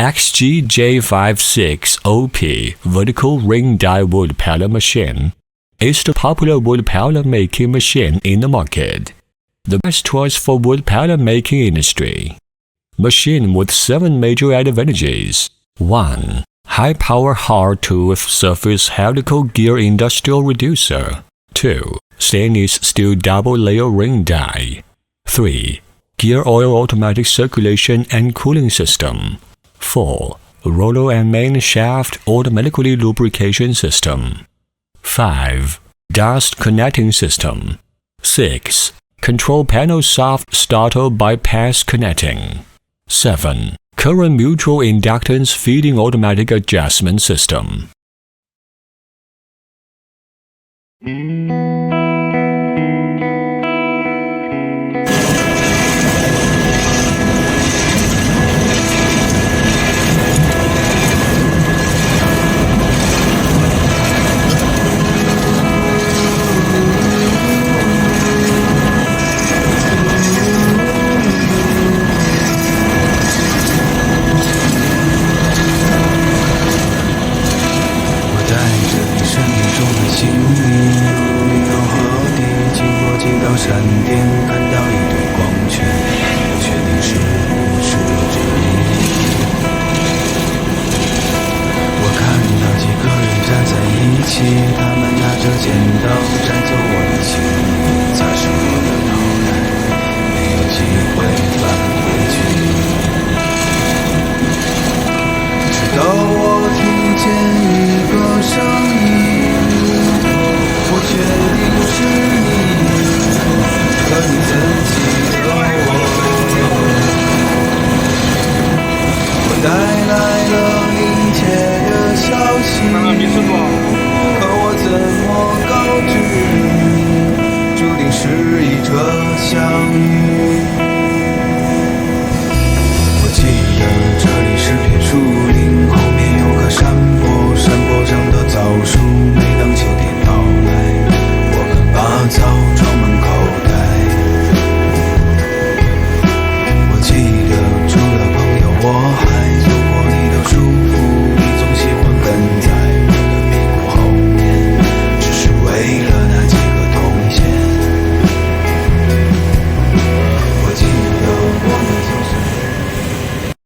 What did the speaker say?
XGJ56OP vertical ring die wood pellet machine is the popular wood pellet making machine in the market. The best choice for wood pellet making industry. Machine with 7 major advantages. 1. High power hard tooth surface helical gear industrial reducer. 2. Stainless steel double layer ring die. 3. Gear oil automatic circulation and cooling system. 4. Roller and main shaft automatically lubrication system. 5. Dust connecting system. 6. Control panel soft starter bypass connecting. 7. Current mutual inductance feeding automatic adjustment system.闪电看到一堆光圈，不确定是不是真理。我看到几个人站在一起，他们拿着剪刀摘走我的心里，擦拭我的脑袋，没有机会返回去。直到我听见一个声音，我确定是你。可你曾记得我带来了临界的消息，可我怎么告知你，注定是一场